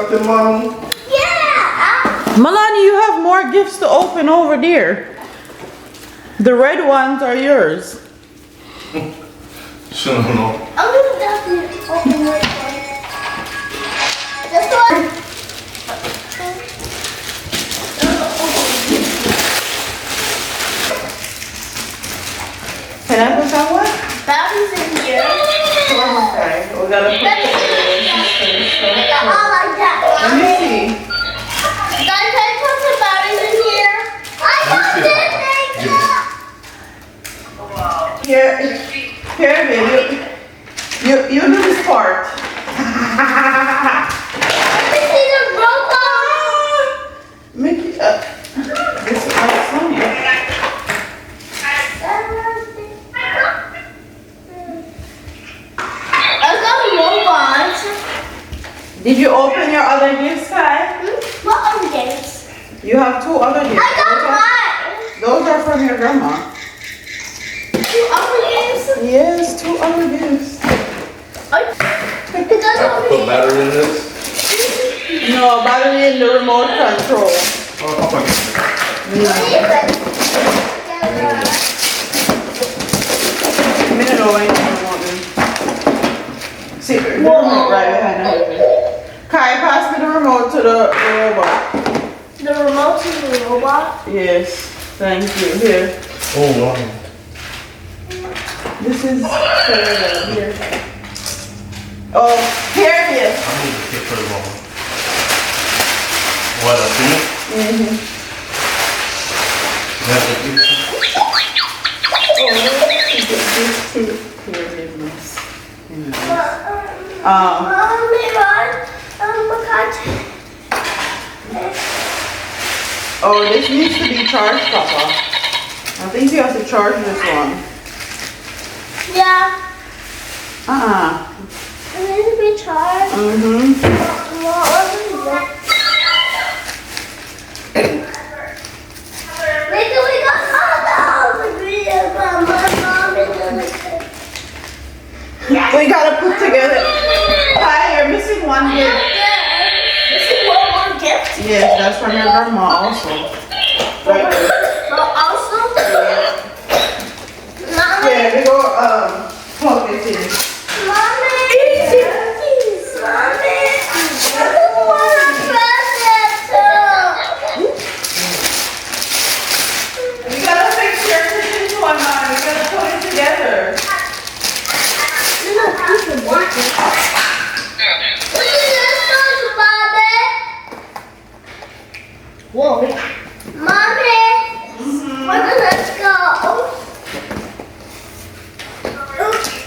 talk to mom? Yeah. Milani, you have more gifts to open over there. The red ones are yours. She don't know. I'm gonna definitely open this one. This one. Can I put that one? Batteries in here. Okay, we gotta put All like that. Let me see. Guys, can I put some batteries in here? I got this thing. Here, baby. You do this part. This is a robot. Mickey, this is my Sonia. I got a robot. Did you open your other gifts, Kai? What other gifts? You have two other gifts. I got mine. Those are from your grandma. Two other gifts? Yes, two other gifts. Put battery in this? No, battery in the remote control. Oh, my God. Me don't know why you don't want me. See, the remote right behind her. Kai, pass me the remote to the robot. The remote to the robot? Yes, thank you. Here. Oh, wow. This is here. Oh, here it is. I need to take her along. What, a thing? Mm-hmm. That's a gift. Oh, this needs to be charged, Papa. I think you have to charge this one. Yeah. It needs to be charged. Mm-hmm. We gotta put together. Hi, you're missing one gift. Missing one more gift? Yes, that's from your grandma also. Right there. Also? Yeah, we go plug it in. Mommy! Please! Mommy! I don't want a present! We gotta fix your kitchen one, Mom. We gotta put it together. What is this one, Mommy? Whoa. Mommy! Let's go.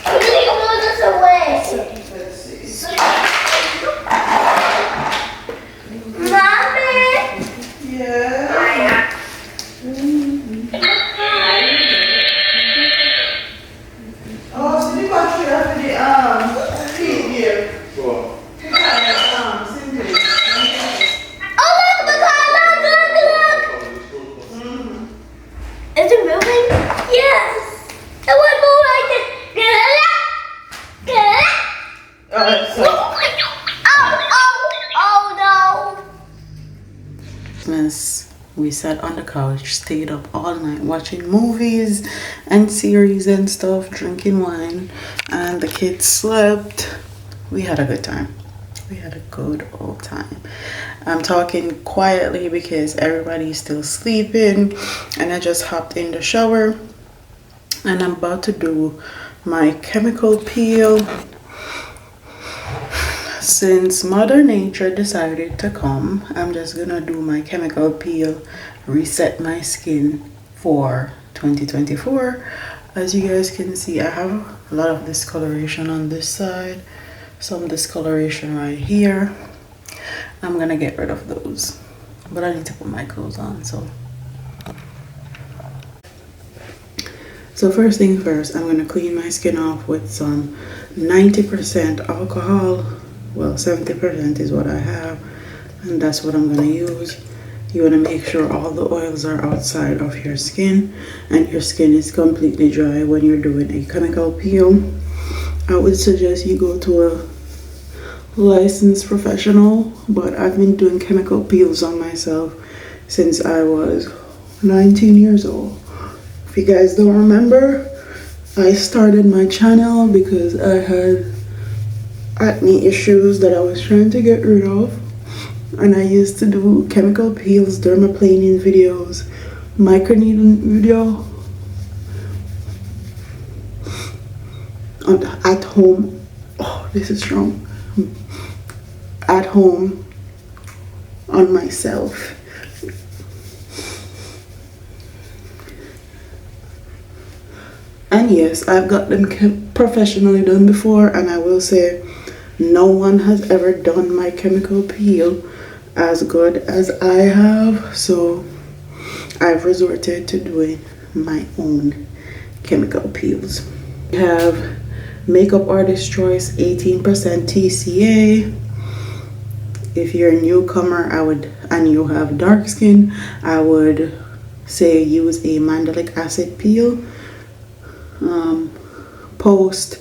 Can you throw this away? Let's see. Mommy! Yeah. Oh, so you got you after the feet here. What? Simply. Oh, look, Is it moving? Yes. It would move like this. So. Oh no. Christmas, we sat on the couch, stayed up all night watching movies and series and stuff, drinking wine, and the kids slept. We had a good time. We had a good old time. I'm talking quietly because everybody's still sleeping, and I just hopped in the shower and I'm about to do my chemical peel. Since Mother Nature decided to come, I'm just gonna do my chemical peel, reset my skin for 2024. As you guys can see, I have a lot of discoloration on this side, some discoloration right here. I'm gonna get rid of those, but I need to put my clothes on. So first thing first, I'm gonna clean my skin off with some 90% alcohol. Well, 70% is what I have, and that's what I'm gonna use. You wanna make sure all the oils are outside of your skin and your skin is completely dry when you're doing a chemical peel. I would suggest you go to a licensed professional, but I've been doing chemical peels on myself since I was 19 years old. If you guys don't remember, I started my channel because I had acne issues that I was trying to get rid of, and I used to do chemical peels, dermaplaning videos, microneedling video at home. Oh, this is strong. At home on myself. And yes, I've got them professionally done before, and I will say no one has ever done my chemical peel as good as I have, so I've resorted to doing my own chemical peels. We have Makeup Artist Choice 18% TCA. If you're a newcomer, and you have dark skin, I would say use a mandelic acid peel. Post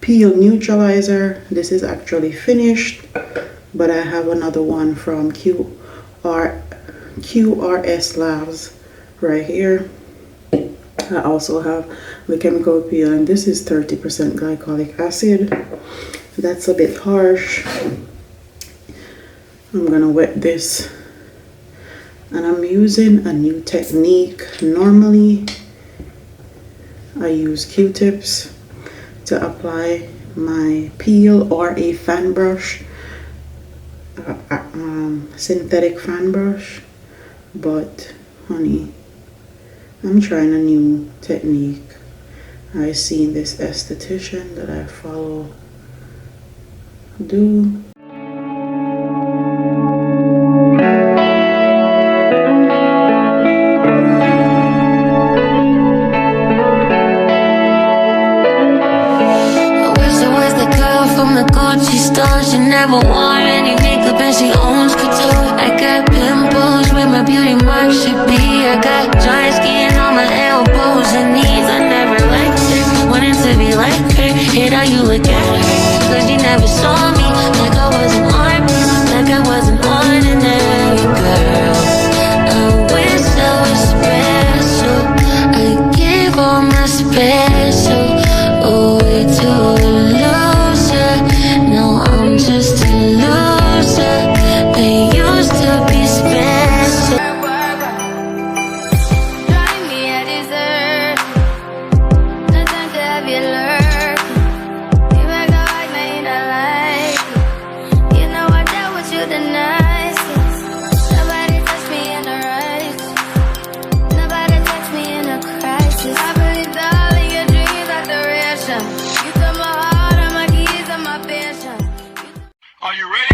peel neutralizer. This is actually finished, but I have another one from QRS Labs right here. I also have the chemical peel, and this is 30% glycolic acid. That's a bit harsh. I'm gonna wet this, and I'm using a new technique. Normally I use Q-tips to apply my peel, or a fan brush, synthetic fan brush, but honey, I'm trying a new technique. I seen this esthetician that I follow do. She never wore any makeup and she owns couture. I got pimples where my beauty mark should be. I got dry skin on my elbows and knees. I never liked her, wanted to be like her. Hate how you look at her, cause she never saw me like I wasn't like I was an ordinary girl. I wish I was special. I give all my special away to a loser. Now I'm just a loser. I used to be special. Drive me a dessert. No time to have you lurk. You make a like me in a life. You know I dealt with you the nicest. Nobody touched me in a rush. Nobody touched me in a crisis. I believed all of your dreams are duration. You took my heart and my keys and my passion. Are you ready?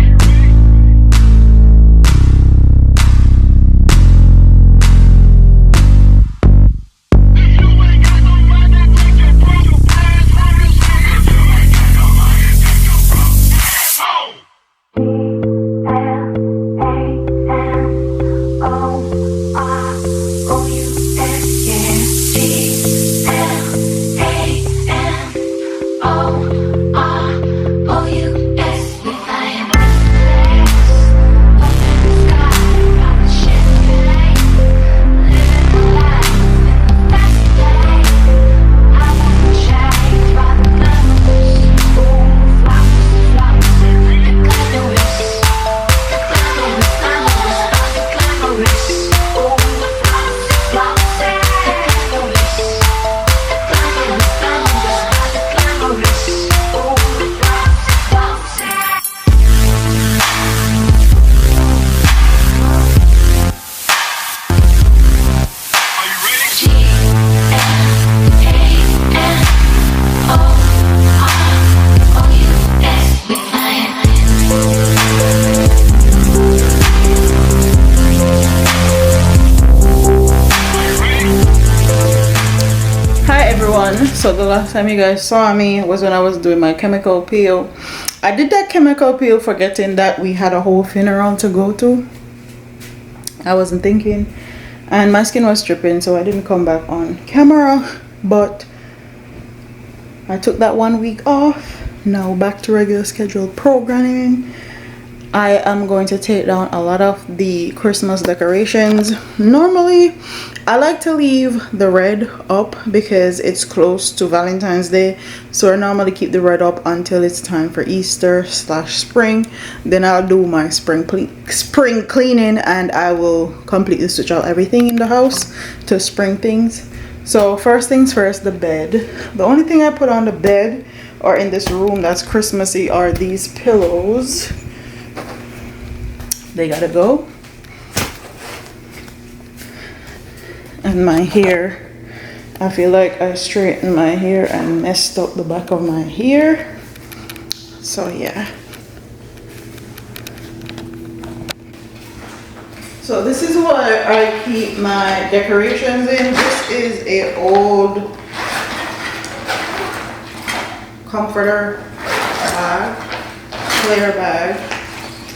So the last time you guys saw me was when I was doing my chemical peel. I did that chemical peel forgetting that we had a whole funeral to go to. I wasn't thinking, and my skin was stripping, so I didn't come back on camera, but I took that 1 week off now back to regular scheduled programming. I am going to take down a lot of the Christmas decorations. Normally, I like to leave the red up because it's close to Valentine's Day. So I normally keep the red up until it's time for Easter / spring. Then I'll do my spring cleaning and I will completely switch out everything in the house to spring things. So first things first, the bed. The only thing I put on the bed or in this room that's Christmassy are these pillows. They gotta go. And my hair, I feel like I straightened my hair and messed up the back of my hair. So yeah. So this is what I keep my decorations in. This is a old comforter bag, clear bag.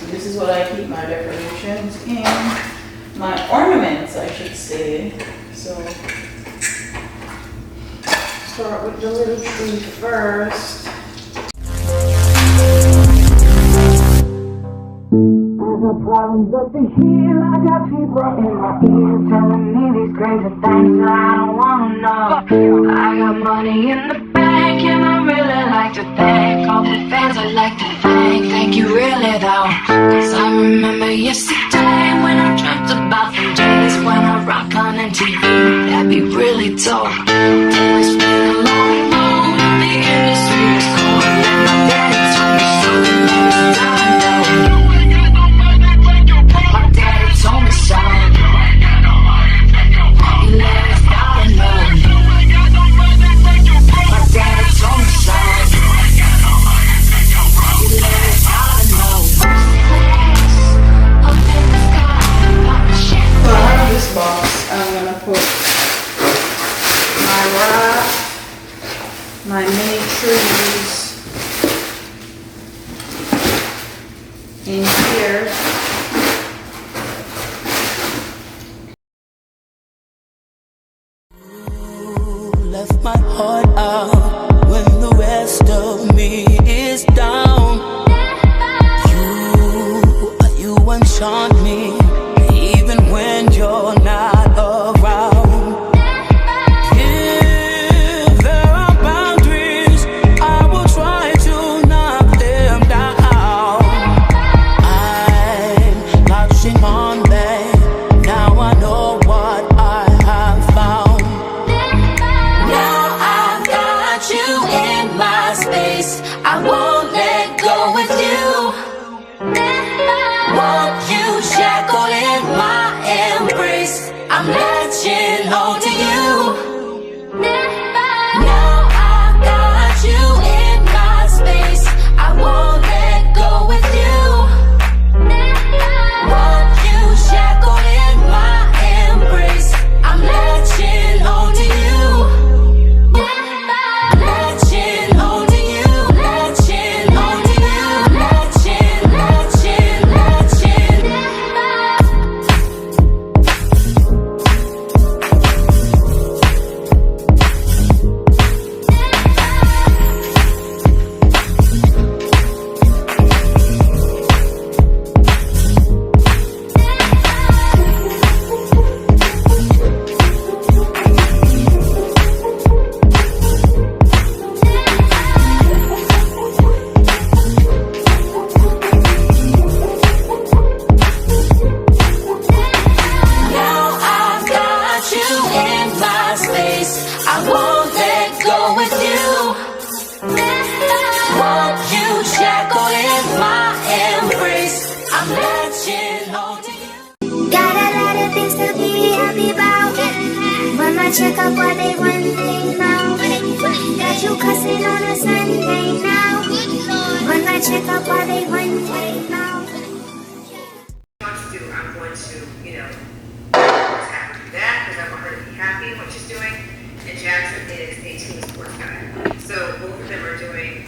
This is what I keep my decorations in. My ornaments, I should say. So, start with the little tree first. I got problems up in here, I got people in my ear telling me these crazy things that I don't wanna know. I got money in the bank and I really like to thank all the fans I like to thank you really though. Cause I remember yesterday when I dreamt about the days when I rock on MTV. That'd be really dope. Then it's been a long road and the industry is cold. And my daddy told me so. I know. My daddy told me so. He let us gotta know. My daddy told me so. He let us gotta know. So I have this box. I'm gonna put my wrap, my mini trees in here. Left my heart out when the rest of me is down. You enchant me even when you're not around. If there are boundaries, I will try to knock them down. I'm touching on them, now I know what I have found. Now I've got you in my space, I won't let go with you. Want you shackled in my embrace, I'm latching on to you. Now I've got you in my space, I won't let go with you. Want you shackled in my embrace, I'm latching on to you. Latching on to you, latching on to you, latching, latching, latching. Now I've got you in my space, I won't let go with you. Want you shackled in my embrace, I'm latching on to you. Got a lot of things to be happy about. When I check up what they one thing now. Got you cussing on a Sunday now. When I check up what they one thing now. wants to do, I'm going to, just have her do that because I want her to be happy in what she's doing. And Jackson is a team sports guy. So both of them are doing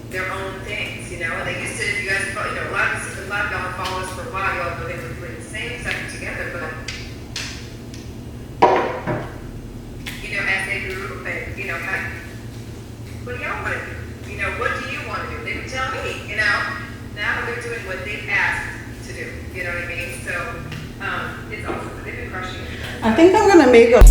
their own things, and they used to, if you guys follow, a lot of y'all follow us for a while, y'all know they were doing the same stuff together, but, as they grew, and, what do y'all want to do? What do you want to do? what they asked to do. You know what I mean? So it's awesome. They've been crushing it. I think I'm gonna make a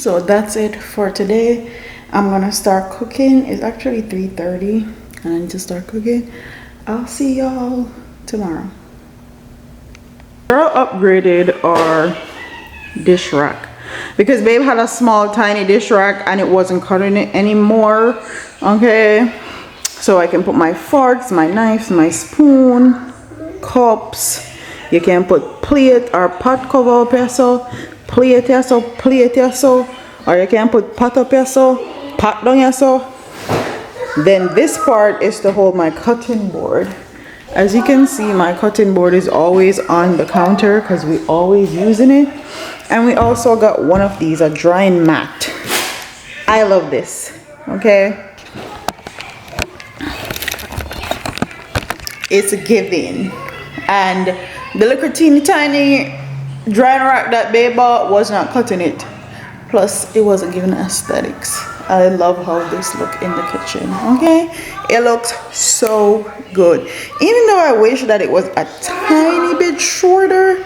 So that's it for today. I'm gonna start cooking. It's actually 3:30 and I need to start cooking. I'll see y'all tomorrow. Girl upgraded our dish rack because babe had a small tiny dish rack and it wasn't cutting it anymore. Okay, so I can put my forks, my knives, my spoon, cups. You can put plate or pot cover up here, so plate here, so or you can put pot up here, so pot down here, so. Then this part is to hold my cutting board. As you can see, my cutting board is always on the counter because we always using it. And we also got one of these, a drying mat. I love this. Okay, it's giving. And the little teeny tiny drying rack that babe bought was not cutting it. Plus it wasn't giving aesthetics. I love how this look in the kitchen. Okay, it looks so good, even though I wish that it was a tiny bit shorter,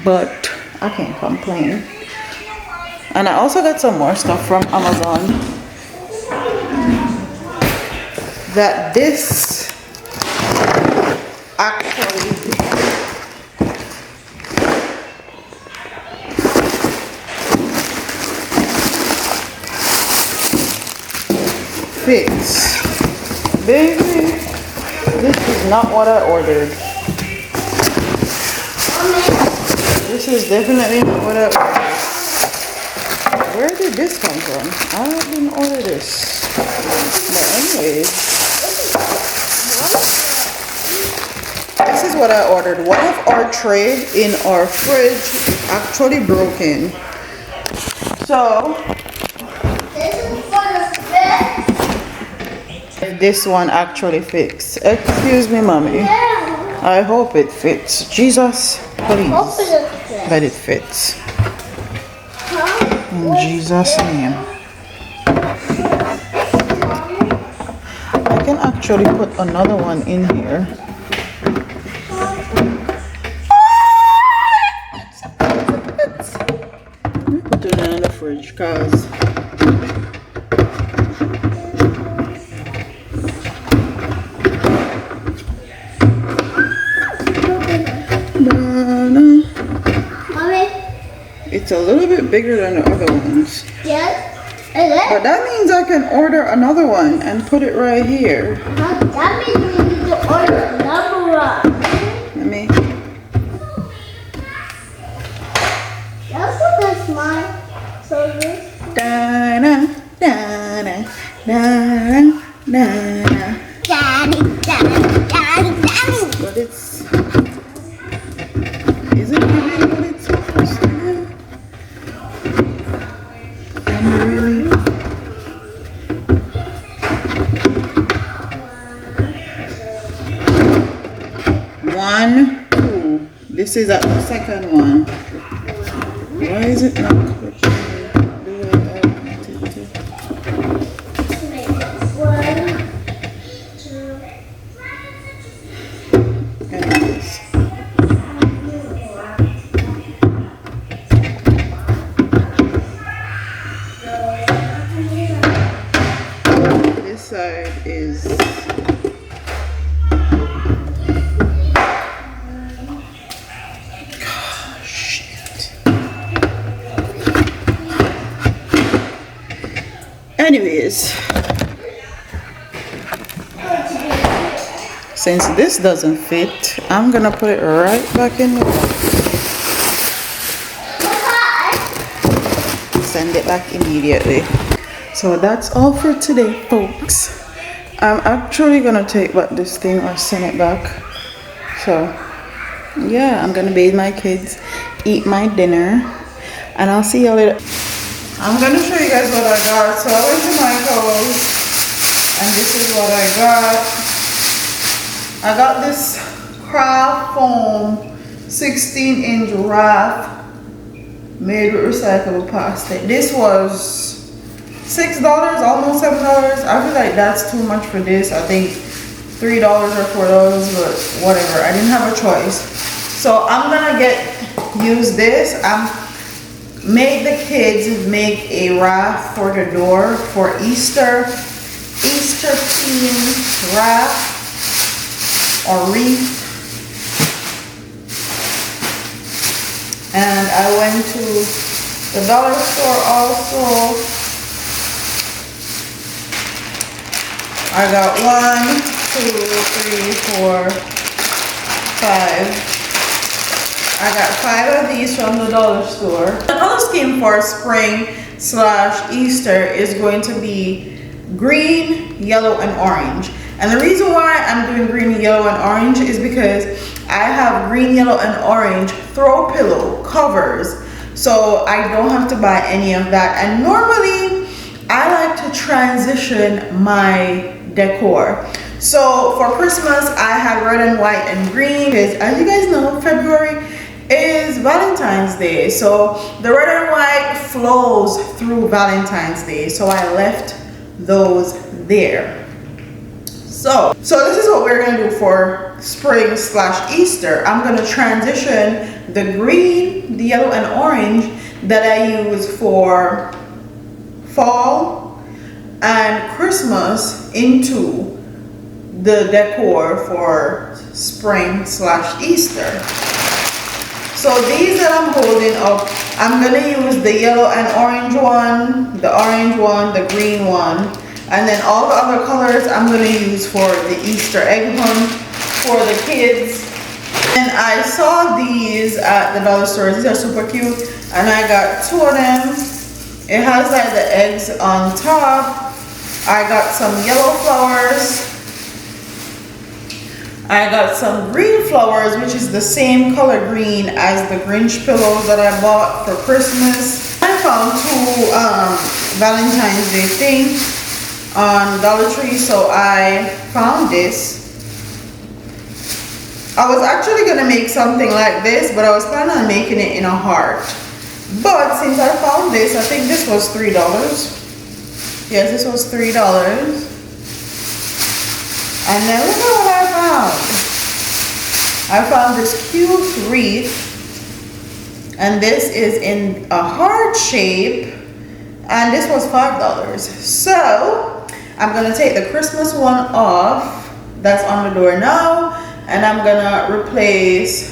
but I can't complain. And I also got some more stuff from Amazon that this actually fits. Baby, this is not what I ordered. This is definitely not what I ordered. Where did this come from? I didn't order this. But anyways, this is what I ordered. One of our tray in our fridge is actually broken. So this one actually fits. Excuse me, mommy. I hope it fits. Jesus, please, that it fits. In Jesus' name. I can actually put another one in here. Put it in the fridge, cause it's a little bit bigger than the other ones. Yes. But that means I can order another one and put it right here. That means we need to order another one. Let me. That's what that's mine. So this. Da-na, da-na, da-na, da-na. Daddy. But it's... Is it giving what it's supposed to do? remember really. One, two. This is at the second one. Why is it not clicking the way I want it to? Anyways. This side is anyways, since this doesn't fit, I'm gonna put it right back in the box. Send it back immediately. So that's all for today, folks. I'm actually gonna take back this thing or send it back. So yeah, I'm gonna bathe my kids, eat my dinner, and I'll see you later. I'm gonna show you guys what I got. So I went to Michael's and this is what I got. I got this craft foam 16-inch raft made with recyclable plastic. This was $6, almost $7. I feel like that's too much for this. I think $3 or $4, but whatever. I didn't have a choice. So I'm gonna use this. Make the kids make a raft for the door for Easter theme raft or wreath. And I went to the dollar store also. I got 1, 2, 3, 4, 5. I got 5 of these from the dollar store. The color scheme for spring/Easter is going to be green, yellow, and orange. And the reason why I'm doing green, yellow, and orange is because I have green, yellow, and orange throw pillow covers. So I don't have to buy any of that. And normally I like to transition my decor. So for Christmas, I had red and white and green. Because as you guys know, February is Valentine's Day. So the red and white flows through Valentine's Day. So I left those there. So this is what we're gonna do for spring/Easter. I'm gonna transition the green, the yellow, and orange that I use for fall and Christmas into the decor for spring/Easter. So these that I'm holding up, I'm gonna use the yellow and orange one, the orange one, the green one, and then all the other colors I'm gonna use for the Easter egg hunt for the kids. And I saw these at the dollar store. These are super cute, and I got 2 of them. It has like the eggs on top. I got some yellow flowers. I got some green flowers, which is the same color green as the Grinch pillows that I bought for Christmas. I found 2 Valentine's Day things on Dollar Tree, so I found this. I was actually gonna make something like this, but I was planning on making it in a heart. But since I found this, I think this was $3. Yes, this was $3. And then look at what I found. I found this cute wreath, and this is in a heart shape, and this was $5. So I'm gonna take the Christmas one off that's on the door now, and I'm gonna replace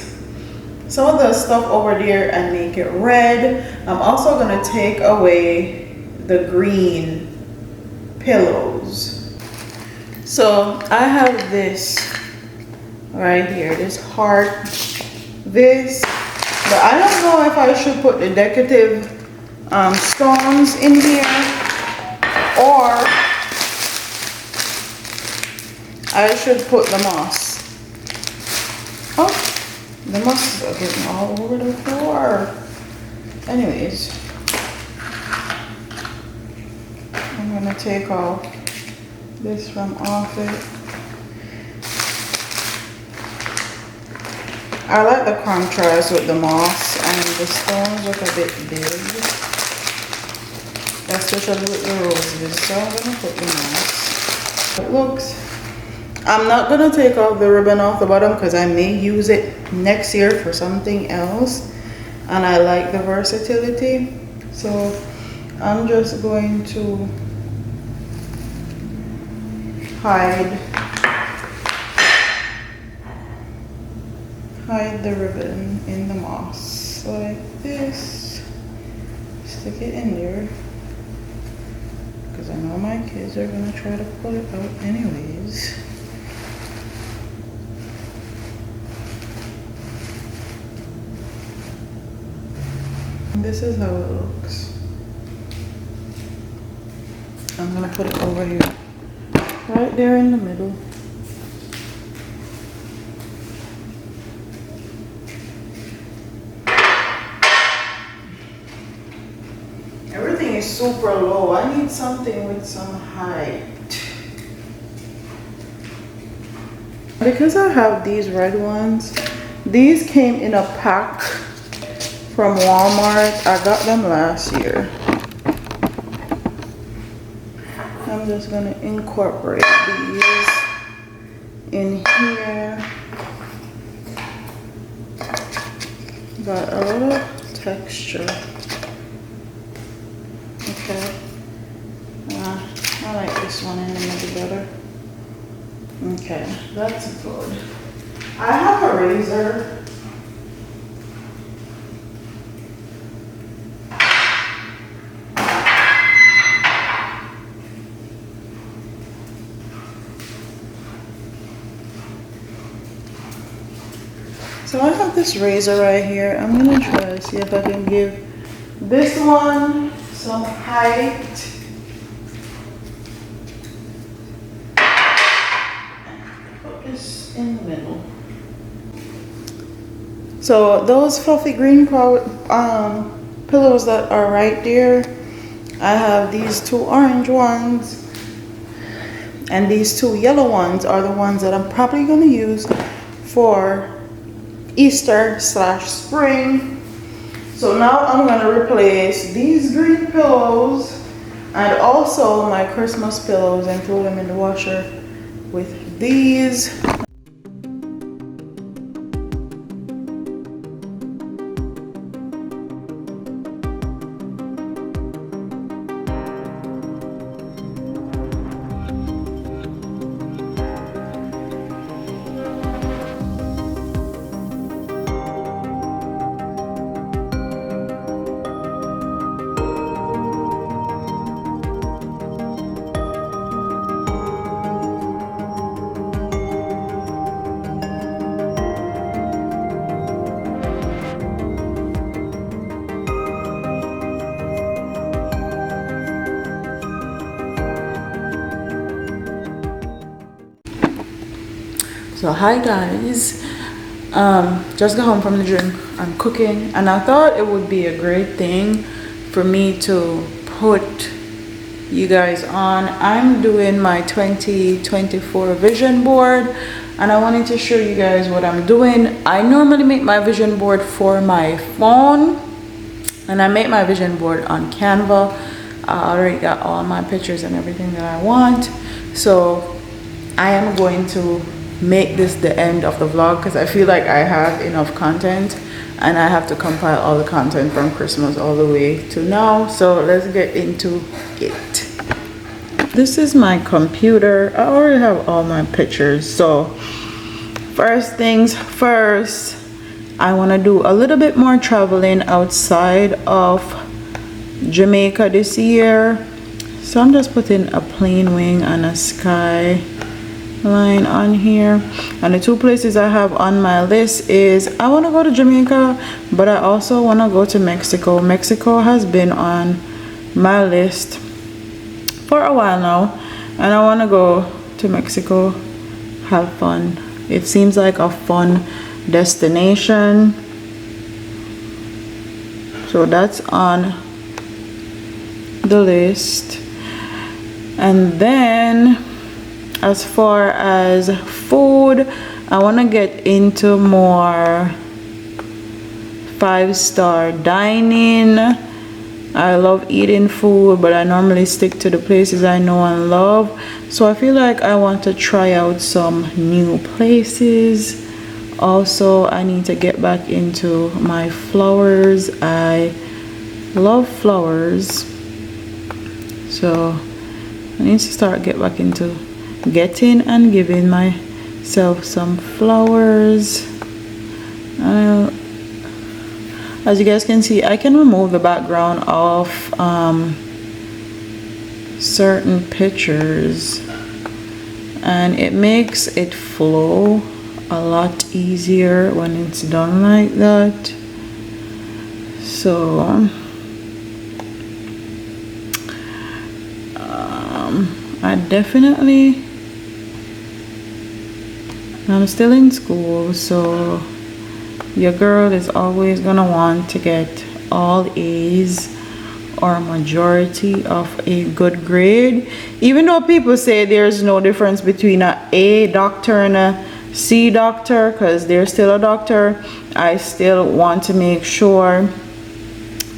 some of the stuff over there and make it red. I'm also gonna take away the green pillows. So I have this right here, this heart, this, but I don't know if I should put the decorative stones in here, or I should put the moss. Oh, the moss is getting all over the floor. Anyways, I'm gonna take off this from off it. I like the contrast with the moss, and the stones look a bit big, especially with the roses. So I'm gonna put the moss. It looks. I'm not gonna take off the ribbon off the bottom because I may use it next year for something else, and I like the versatility. So I'm just going to hide the ribbon in the moss like this. Stick it in there because I know my kids are gonna try to pull it out anyways. This is how it looks. I'm gonna put it over here, right there in the middle. Everything is super low. I need something with some height. Because I have these red ones, these came in a pack from Walmart. I got them last year. I'm just gonna incorporate these in here. Got a little texture. Okay. I like this one in the middle better. Okay, that's good. I have a razor. So I have this razor right here. I'm gonna try to see if I can give this one some height. Put this in the middle. So those fluffy green pillows that are right there, I have these two orange ones, and these two yellow ones are the ones that I'm probably gonna use for Easter/spring. So now I'm gonna replace these green pillows and also my Christmas pillows and throw them in the washer with these. So hi guys, just got home from the gym. I'm cooking and I thought it would be a great thing for me to put you guys on. I'm doing my 2024 vision board and I wanted to show you guys what I'm doing. I normally make my vision board for my phone and I make my vision board on Canva. I already got all my pictures and everything that I want. So I am going to make this the end of the vlog because I feel like I have enough content and I have to compile all the content from Christmas all the way to now. So let's get into it. This is my computer. I already have all my pictures. So first things first, I want to do a little bit more traveling outside of Jamaica this year. So I'm just putting a plain wing and a sky line on here, and the two places I have on my list is I want to go to Jamaica, but I also want to go to Mexico. Mexico has been on my list for a while now and I want to go to Mexico, have fun. It seems like a fun destination, so that's on the list. And then as far as food, I want to get into more 5-star dining. I love eating food, but I normally stick to the places I know and love. So I feel like I want to try out some new places. Also, I need to get back into my flowers. I love flowers, so I need to start get back into getting and giving myself some flowers. As you guys can see, I can remove the background of certain pictures, and it makes it flow a lot easier when it's done like that. So I'm still in school, so your girl is always gonna want to get all A's or majority of a good grade, even though people say there's no difference between a A doctor and a C doctor, because they're still a doctor. I still want to make sure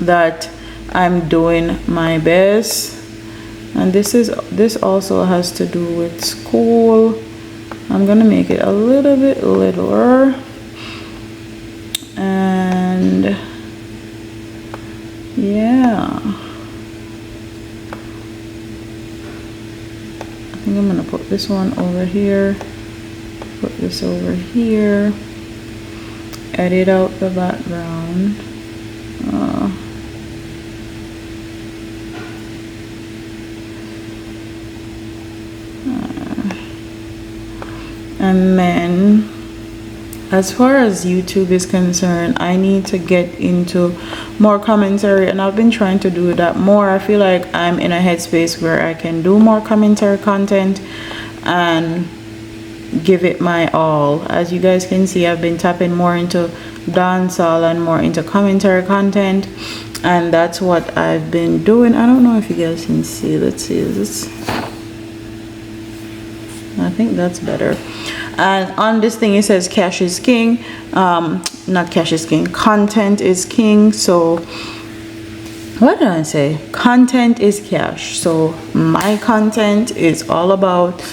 that I'm doing my best. And this also has to do with school. I'm gonna make it a little bit littler, and yeah, I think I'm gonna put this one over here, put this over here, edit out the background. And then as far as YouTube is concerned, I need to get into more commentary, and I've been trying to do that more. I feel like I'm in a headspace where I can do more commentary content and give it my all. As you guys can see, I've been tapping more into dancehall and more into commentary content, and that's what I've been doing. I don't know if you guys can see. Let's see, is this? I think that's better. And on this thing it says cash is king. Not cash is king, content is king. So what did I say? Content is cash. So my content is all about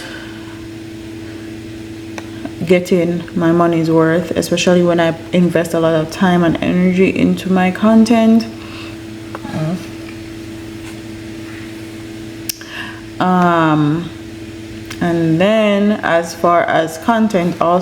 getting my money's worth, especially when I invest a lot of time and energy into my content. And then as far as content, I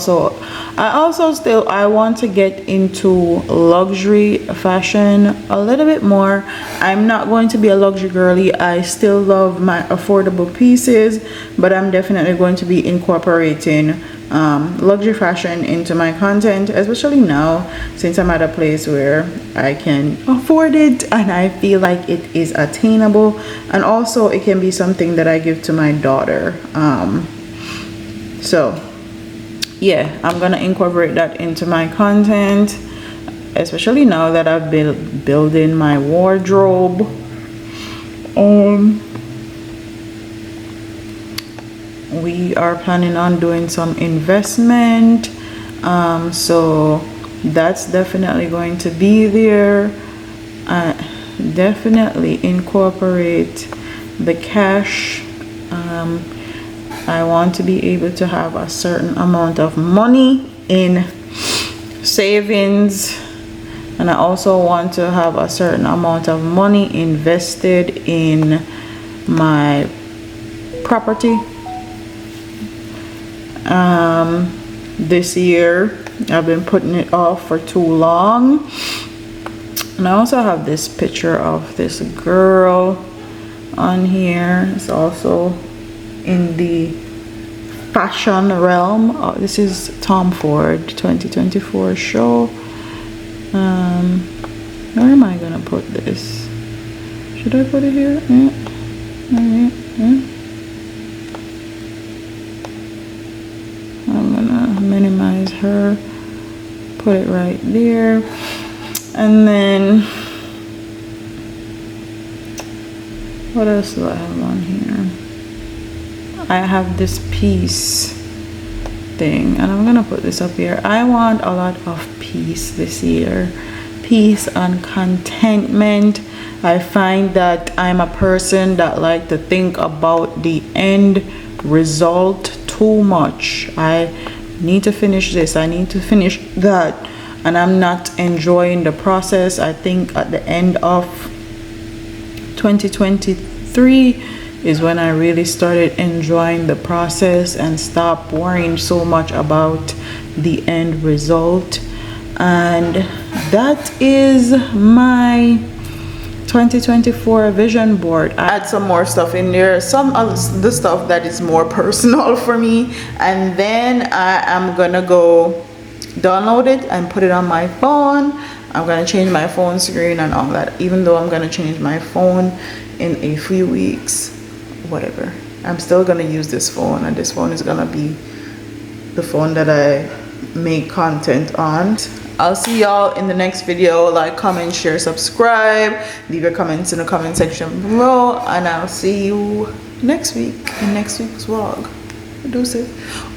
want to get into luxury fashion a little bit more. I'm not going to be a luxury girly. I still love my affordable pieces, but I'm definitely going to be incorporating luxury fashion into my content, especially now since I'm at a place where I can afford it and I feel like it is attainable, and also it can be something that I give to my daughter. So yeah, I'm gonna incorporate that into my content, especially now that I've been building my wardrobe. We are planning on doing some investment, so that's definitely going to be there. Definitely incorporate the cash. I want to be able to have a certain amount of money in savings, and I also want to have a certain amount of money invested in my property. This year I've been putting it off for too long. And I also have this picture of this girl on here. It's also in the fashion realm. This is Tom Ford 2024 show. Where am I gonna put this? Should I put it here? I'm gonna minimize her, put it right there. And then what else do I have on here? I have this peace thing, and I'm gonna put this up here. I want a lot of peace this year, peace and contentment. I find that I'm a person that like to think about the end result too much. I need to finish this, I need to finish that, and I'm not enjoying the process. I think at the end of 2023 is when I really started enjoying the process and stopped worrying so much about the end result. And that is my 2024 vision board. I add some more stuff in there, some of the stuff that is more personal for me, and then I am gonna go download it and put it on my phone. I'm gonna change my phone screen and all that, even though I'm gonna change my phone in a few weeks. Whatever, I'm still gonna use this phone, and this phone is gonna be the phone that I make content on. I'll see y'all in the next video. Like, comment, share, subscribe, leave your comments in the comment section below, and I'll see you next week in next week's vlog. Deuces.